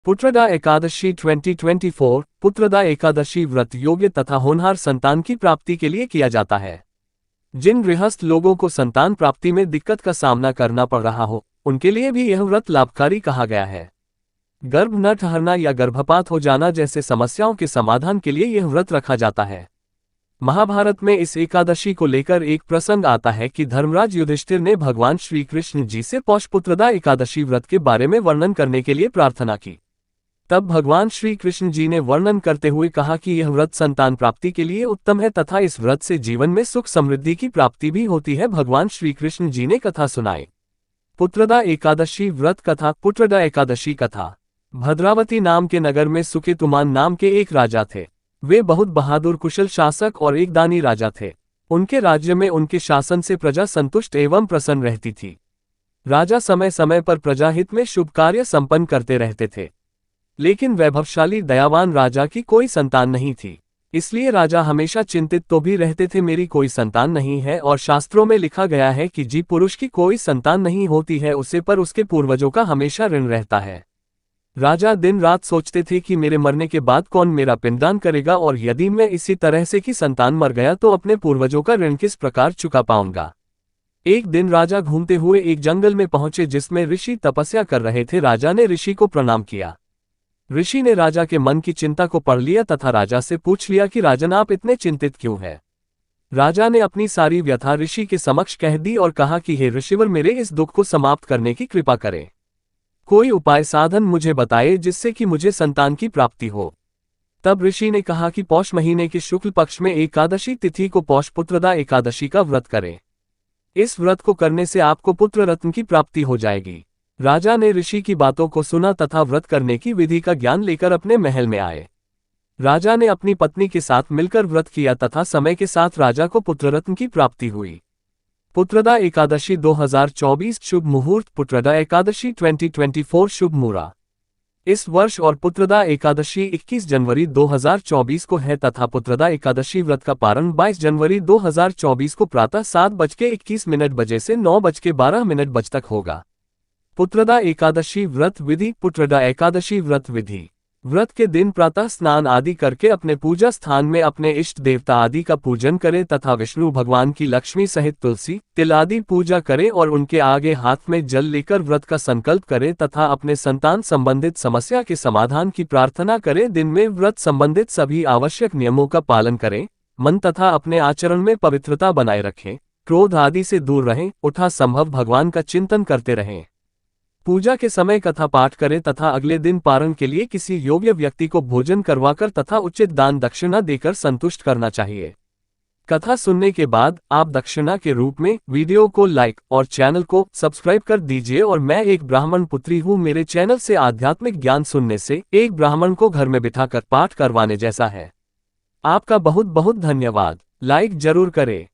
पुत्रदा एकादशी 2024 पुत्रदा एकादशी व्रत योग्य तथा होनहार संतान की प्राप्ति के लिए किया जाता है। जिन गृहस्थ लोगों को संतान प्राप्ति में दिक्कत का सामना करना पड़ रहा हो, उनके लिए भी यह व्रत लाभकारी कहा गया है। गर्भ न ठहरना या गर्भपात हो जाना जैसे समस्याओं के समाधान के लिए यह व्रत रखा जाता है। महाभारत में इस एकादशी को लेकर एक प्रसंग आता है कि धर्मराज युधिष्ठिर ने भगवान श्री कृष्ण जी से पौषपुत्रदा एकादशी व्रत के बारे में वर्णन करने के लिए प्रार्थना की। तब भगवान श्री कृष्ण जी ने वर्णन करते हुए कहा कि यह व्रत संतान प्राप्ति के लिए उत्तम है तथा इस व्रत से जीवन में सुख समृद्धि की प्राप्ति भी होती है। भगवान श्री कृष्ण जी ने कथा सुनाई। पुत्रदा एकादशी व्रत कथा। पुत्रदा एकादशी कथा। भद्रावती नाम के नगर में सुकेतुमान नाम के एक राजा थे। वे बहुत बहादुर कुशल शासक और एक दानी राजा थे। उनके राज्य में उनके शासन से प्रजा संतुष्ट एवं प्रसन्न रहती थी। राजा समय समय पर प्रजाहित में शुभ कार्य संपन्न करते रहते थे, लेकिन वैभवशाली दयावान राजा की कोई संतान नहीं थी। इसलिए राजा हमेशा चिंतित तो भी रहते थे, मेरी कोई संतान नहीं है, और शास्त्रों में लिखा गया है कि जिस पुरुष की कोई संतान नहीं होती है उसे पर उसके पूर्वजों का हमेशा ऋण रहता है। राजा दिन रात सोचते थे कि मेरे मरने के बाद कौन मेरा पिंडदान करेगा, और यदि मैं इसी तरह से कि संतान मर गया तो अपने पूर्वजों का ऋण किस प्रकार चुका पाऊंगा। एक दिन राजा घूमते हुए एक जंगल में पहुंचे जिसमें ऋषि तपस्या कर रहे थे। राजा ने ऋषि को प्रणाम किया। ऋषि ने राजा के मन की चिंता को पढ़ लिया तथा राजा से पूछ लिया कि राजन, आप इतने चिंतित क्यों हैं। राजा ने अपनी सारी व्यथा ऋषि के समक्ष कह दी और कहा कि हे ऋषिवर, मेरे इस दुख को समाप्त करने की कृपा करें। कोई उपाय साधन मुझे बताए जिससे कि मुझे संतान की प्राप्ति हो। तब ऋषि ने कहा कि पौष महीने के शुक्ल पक्ष में एकादशी तिथि को पौषपुत्रदा एकादशी का व्रत करें। इस व्रत को करने से आपको पुत्र रत्न की प्राप्ति हो जाएगी। राजा ने ऋषि की बातों को सुना तथा व्रत करने की विधि का ज्ञान लेकर अपने महल में आए। राजा ने अपनी पत्नी के साथ मिलकर व्रत किया तथा समय के साथ राजा को पुत्ररत्न की प्राप्ति हुई। पुत्रदा एकादशी 2024 शुभ मुहूर्त। पुत्रदा एकादशी 2024 शुभ मुहूर्त इस वर्ष और पुत्रदा एकादशी 21 जनवरी 2024 को है तथा पुत्रदा एकादशी व्रत का पारण 22 जनवरी 2024 को प्रातः 7:21 बजे से 9:12 तक होगा। पुत्रदा एकादशी व्रत विधि। पुत्रदा एकादशी व्रत विधि। व्रत के दिन प्रातः स्नान आदि करके अपने पूजा स्थान में अपने इष्ट देवता आदि का पूजन करें तथा विष्णु भगवान की लक्ष्मी सहित तुलसी तिल आदि पूजा करें और उनके आगे हाथ में जल लेकर व्रत का संकल्प करें तथा अपने संतान संबंधित समस्या के समाधान की प्रार्थना करें। दिन में व्रत संबंधित सभी आवश्यक नियमों का पालन करें। मन तथा अपने आचरण में पवित्रता बनाए रखें। क्रोध आदि से दूर रहें। उठा संभव भगवान का चिंतन करते रहें। पूजा के समय कथा पाठ करें तथा अगले दिन पारण के लिए किसी योग्य व्यक्ति को भोजन करवाकर तथा उचित दान दक्षिणा देकर संतुष्ट करना चाहिए। कथा सुनने के बाद आप दक्षिणा के रूप में वीडियो को लाइक और चैनल को सब्सक्राइब कर दीजिए। और मैं एक ब्राह्मण पुत्री हूँ। मेरे चैनल से आध्यात्मिक ज्ञान सुनने से एक ब्राह्मण को घर में बिठाकर पाठ करवाने जैसा है। आपका बहुत बहुत धन्यवाद। लाइक जरूर करें।